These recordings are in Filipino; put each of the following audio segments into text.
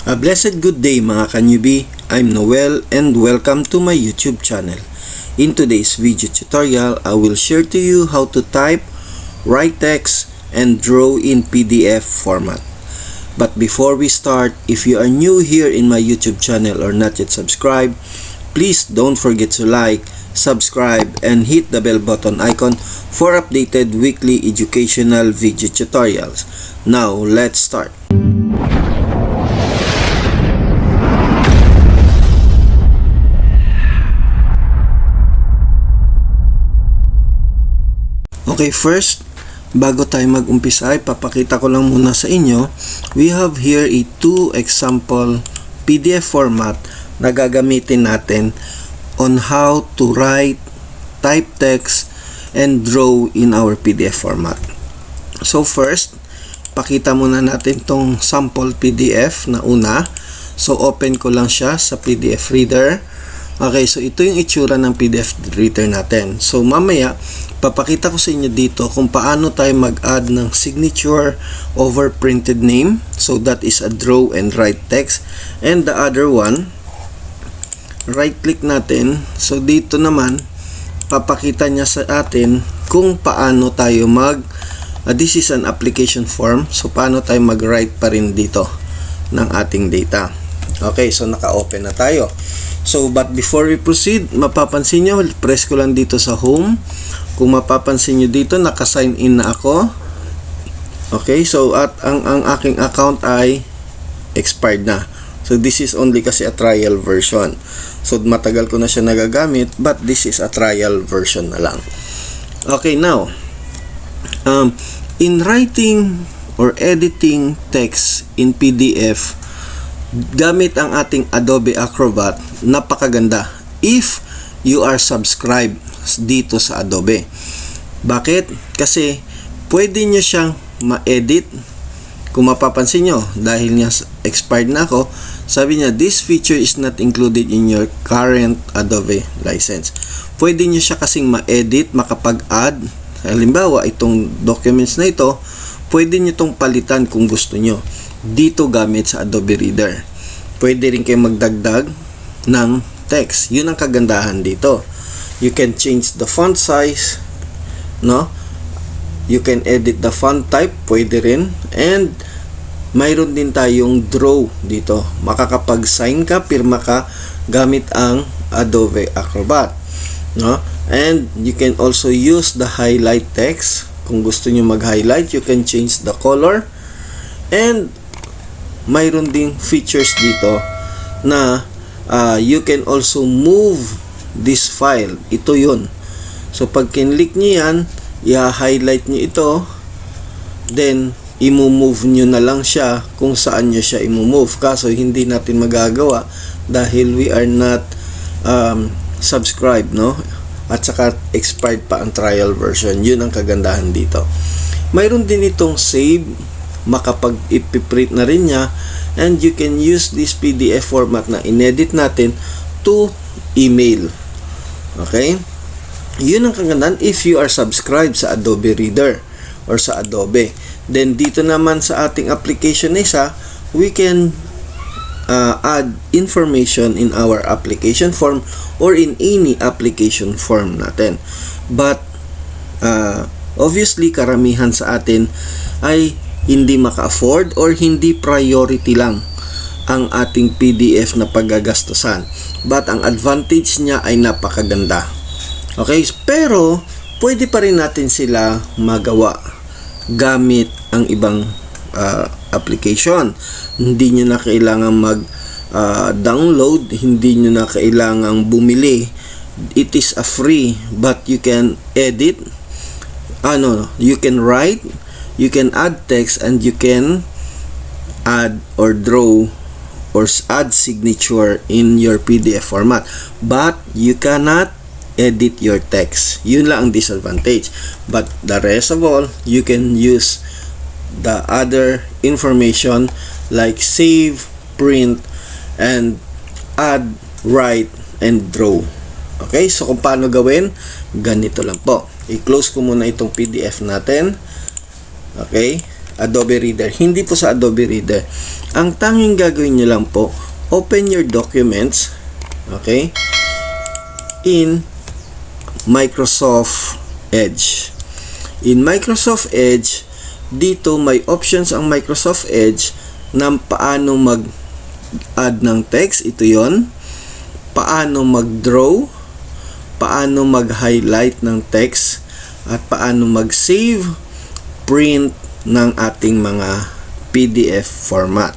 A blessed good day mga ka-newbie, I'm Noel and welcome to my YouTube channel. In today's video tutorial, I will share to you how to type, write text, and draw in PDF format. But before we start, if you are new here in my YouTube channel or not yet subscribed, please don't forget to like, subscribe, and hit the bell button icon for updated weekly educational video tutorials. Now, let's start. Okay, first, bago tayo mag-umpisa ay papakita ko lang muna sa inyo. We have here a 2 example PDF format na gagamitin natin on how to write, type text, and draw in our PDF format. So first, pakita muna natin tong sample PDF na una. So open ko lang siya sa PDF reader. Okay, so ito yung itsura ng PDF reader natin. So mamaya, papakita ko sa inyo dito kung paano tayo mag-add ng signature over printed name. So that is a draw and write text. And the other one, right click natin. So dito naman, papakita niya sa atin kung paano tayo this is an application form. So paano tayo mag-write pa rin dito ng ating data. Okay, so naka-open na tayo. So, but before we proceed, mapapansin nyo, press ko lang dito sa home. Kung mapapansin nyo dito, naka-sign in na ako. Okay, so at ang aking account ay expired na. So, this is only kasi a trial version. So, matagal ko na siya nagagamit, but this is a trial version na lang. Okay, now, in writing or editing text in PDF, gamit ang ating Adobe Acrobat, napakaganda if you are subscribed dito sa Adobe. Bakit? Kasi pwede nyo siyang ma-edit. Kung mapapansin nyo, dahil niya expired na ako, sabi niya, this feature is not included in your current Adobe license. Pwede nyo siya kasing ma-edit, makapag-add. Halimbawa, itong documents na ito, pwede nyo itong palitan kung gusto nyo dito gamit sa Adobe Reader. Pwede rin kayo magdagdag ng text. Yun ang kagandahan dito. You can change the font size, no? You can edit the font type, pwede rin. And mayroon din tayong draw dito. Makakapag-sign ka, pirma ka gamit ang Adobe Acrobat, no? And you can also use the highlight text. Kung gusto niyo mag-highlight, you can change the color. And mayroon ding features dito na you can also move this file. Ito yun. So pag kinlik nyo yan, i-highlight nyo ito, then i-move nyo na lang siya kung saan nyo siya i-move. Kaso hindi natin magagawa dahil we are not subscribed, no? At saka expired pa ang trial version. Yun ang kagandahan dito. Mayroon din itong save, makapag-ipiprint na rin niya, and you can use this PDF format na inedit natin to email. Okay? Yun ang kagandahan if you are subscribed sa Adobe Reader or sa Adobe. Then dito naman sa ating application isa, we can add information in our application form or in any application form natin. But obviously karamihan sa atin ay hindi maka-afford or hindi priority lang ang ating PDF na paggagastusan. But ang advantage niya ay napakaganda. Okay? Pero, pwede pa rin natin sila magawa gamit ang ibang application. Hindi nyo na kailangan mag-download. Hindi nyo na kailangan bumili. It is a free, but you can edit. You can write, you can add text, and you can add or draw or add signature in your PDF format. But you cannot edit your text. Yun lang ang disadvantage. But the rest of all, you can use the other information like save, print, and add, write, and draw. Okay? So kung paano gawin, ganito lang po. I-close ko muna itong PDF natin. Okay? Adobe Reader. Hindi po sa Adobe Reader. Ang tanging gagawin nyo lang po, open your documents, okay, in Microsoft Edge. In Microsoft Edge, dito may options ang Microsoft Edge ng paano mag-add ng text. Ito yon. Paano mag-draw, paano mag-highlight ng text, at paano mag-save, print ng ating mga PDF format.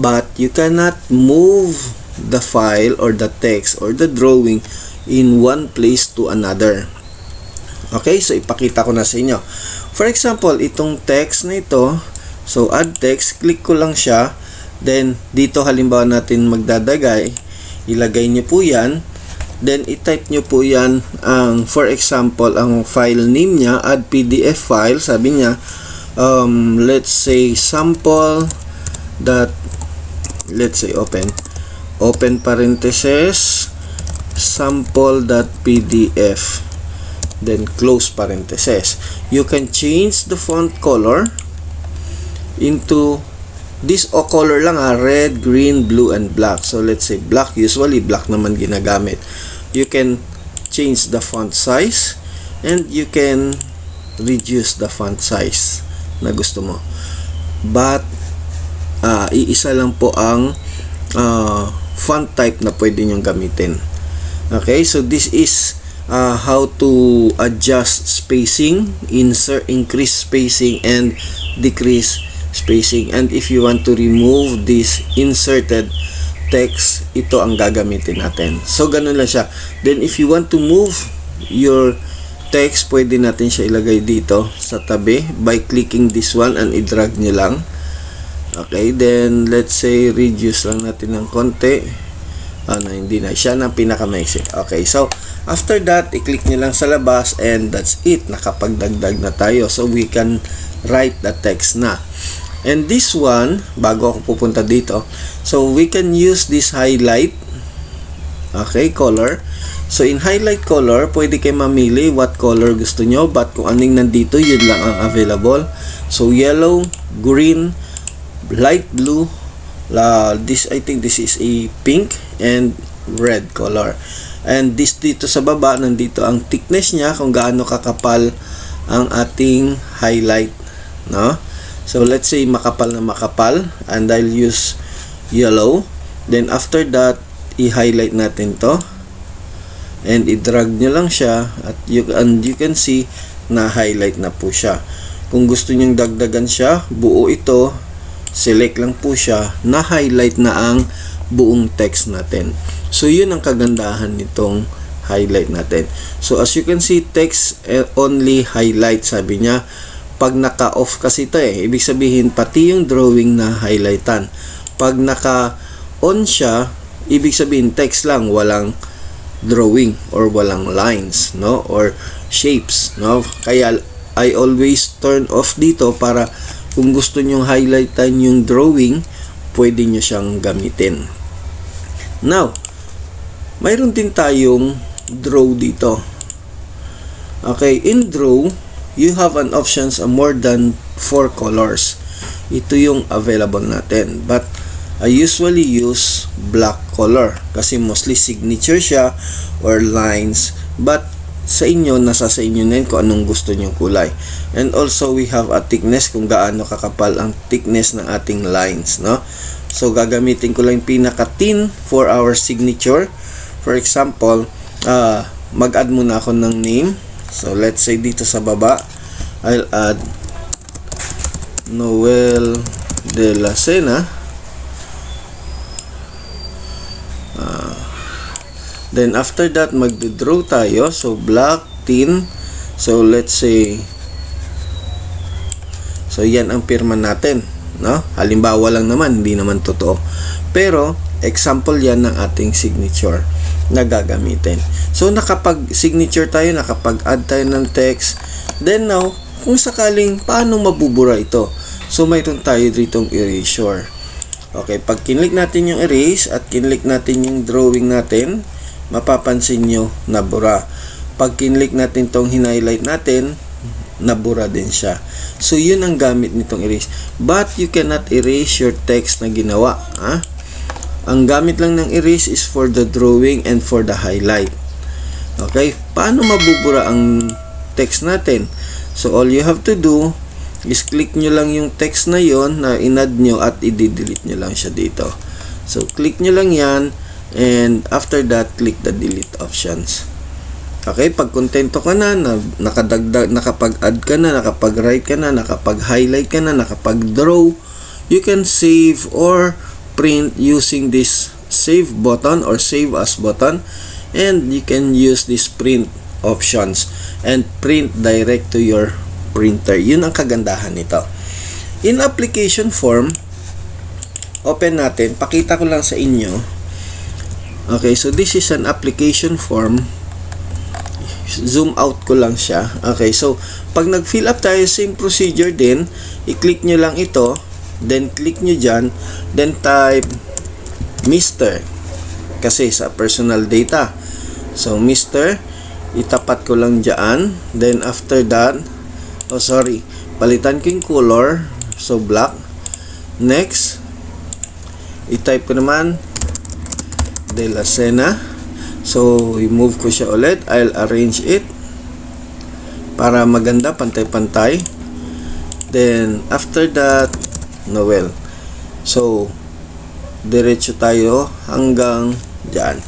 But you cannot move the file or the text or the drawing in one place to another. Okay, so ipakita ko na sa inyo. For example, itong text na ito, so add text, click ko lang siya, then dito halimbawa natin magdadagay, ilagay nyo po yan, then i-type nyo po yan, for example, ang file name niya, add PDF file, sabi niya, let's say sample that, let's say open parenthesis sample.pdf, then close parenthesis. You can change the font color into this color lang, red, green, blue, and black. So let's say black, usually black naman ginagamit. You can change the font size and you can reduce the font size na gusto mo. But iisa lang po ang font type na pwede nyong gamitin. Okay, so this is how to adjust spacing, increase spacing and decrease spacing. And if you want to remove this inserted text, ito ang gagamitin natin. So ganun lang siya. Then if you want to move your text, pwede natin siya ilagay dito sa tabi by clicking this one and i-drag nyo lang. Okay, then let's say reduce lang natin ng konti. Hindi na siya na pinakamaiksi. Okay, so after that, i-click nyo lang sa labas and that's it. Nakapagdagdag na tayo. So we can write the text na. And this one, bago ako pupunta dito, so we can use this highlight, okay, color. So in highlight color, pwede kayo mamili what color gusto nyo, but kung aning nandito, yun lang ang available. So yellow, green, light blue, I think this is a pink and red color. And this dito sa baba, nandito ang thickness niya, kung gaano kakapal ang ating highlight, no? So let's say makapal na makapal, and I'll use yellow. Then after that, i-highlight natin to and i-drag nyo lang siya at you can see na highlight na po siya. Kung gusto nyong dagdagan siya, buo ito, select lang po siya, na highlight na ang buong text natin. So yun ang kagandahan nitong highlight natin. So as you can see, text only highlight, sabi niya. Pag naka-off kasi ito ibig sabihin pati yung drawing na highlightan. Pag naka-on siya, ibig sabihin text lang, walang drawing or walang lines, no, or shapes, no. Kaya I always turn off dito para kung gusto nyong highlightan yung drawing, pwede nyo siyang gamitin. Now, mayroon din tayong draw dito. Okay, in draw, you have an options more than 4 colors. Ito yung available natin. But I usually use black color kasi mostly signature siya or lines. But sa inyo, nasa sa inyo na yun kung anong gusto nyong kulay. And also, we have a thickness, kung gaano kakapal ang thickness ng ating lines, no? So, gagamitin ko lang pinaka-thin for our signature. For example, mag-add muna ako ng name. So, let's say dito sa baba, I'll add Noel de la Sena. Then, after that, mag-draw tayo. So, black, thin. So, let's say, so, yan ang pirma natin, no? Halimbawa lang naman, hindi naman totoo. Pero, example yan ng ating signature na gagamitin. So, nakapag-signature tayo, nakapag-add tayo ng text. Then now, kung sakaling paano mabubura ito? So, mayroon tayo ditong erasure. Okay, pag kinlik natin yung erase at kinlik natin yung drawing natin, mapapansin nyo na bura. Pag kinlik natin tong hinighlight natin, nabura din siya. So, yun ang gamit nitong erase. But, you cannot erase your text na ginawa. Ang gamit lang ng erase is for the drawing and for the highlight. Okay? Paano mabubura ang text natin? So, all you have to do is click nyo lang yung text na yon na inad nyo at i-delete nyo lang siya dito. So, click nyo lang yan and after that, click the delete options. Okay, pag kontento ka na, nakadagdag, nakapag-add ka na, nakapag-write ka na, nakapag-highlight ka na, nakapag-draw, you can save or print using this save button or save as button, and you can use these print options and print direct to your printer. Yun ang kagandahan nito. In application form, open natin, pakita ko lang sa inyo. Okay, so this is an application form. Zoom out ko lang siya. Okay, so pag nag-fill up tayo, same procedure din. I-click nyo lang ito, then click nyo dyan, then type Mr. Kasi sa personal data. So, Mr. Itapat ko lang dyan. Then after that, palitan ko yung color. So, black. Next, i-type ko naman De La Sena. So, i-move ko siya ulit. I'll arrange it para maganda, pantay-pantay. Then, after that, Noel. So, diretso tayo hanggang dyan.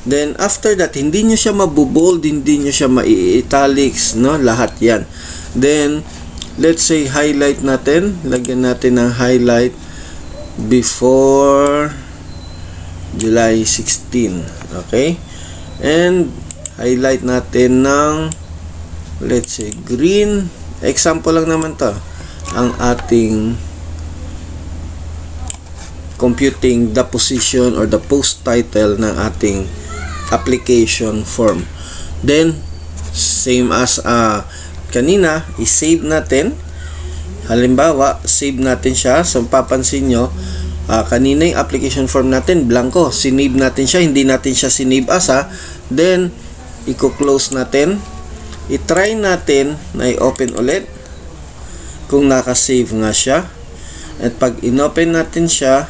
Then, after that, hindi nyo siya mabubold, hindi nyo siya ma-italics, no? Lahat yan. Then, let's say, highlight natin. Lagyan natin ng highlight before July 16. Okay? And highlight natin ng, let's say, green. Example lang naman to. Ang ating computing the position or the post title ng ating application form. Then, same as kanina, i-save natin. Halimbawa, save natin siya. So, papansin nyo, kanina yung application form natin, blanco. Sinave natin siya, hindi natin siya sinave as Then, i-close natin. I-try natin na i-open ulit kung naka-save nga siya. At pag in-open natin siya,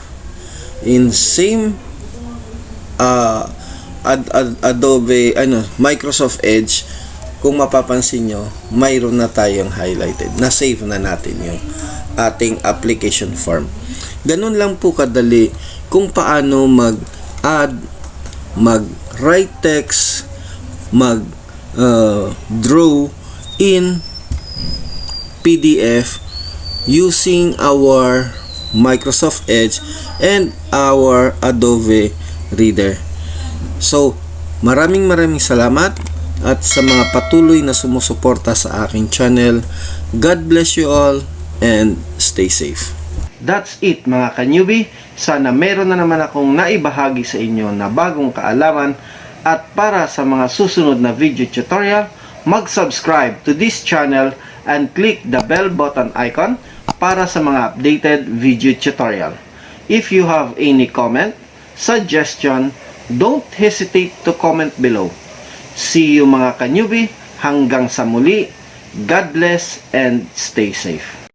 in same Adobe, Microsoft Edge, kung mapapansin nyo, mayroon na tayong highlighted. Na-save na natin yung ating application form. Ganun lang po kadali kung paano mag-add, mag-write text, mag-draw in PDF using our Microsoft Edge and our Adobe Reader. So, maraming salamat at sa mga patuloy na sumusuporta sa aking channel. God bless you all and stay safe. That's it mga ka-newbie. Sana meron na naman akong naibahagi sa inyo na bagong kaalaman, at para sa mga susunod na video tutorial, mag-subscribe to this channel and click the bell button icon para sa mga updated video tutorial. If you have any comment, suggestion, don't hesitate to comment below. See you mga ka-newbie, hanggang sa muli. God bless and stay safe.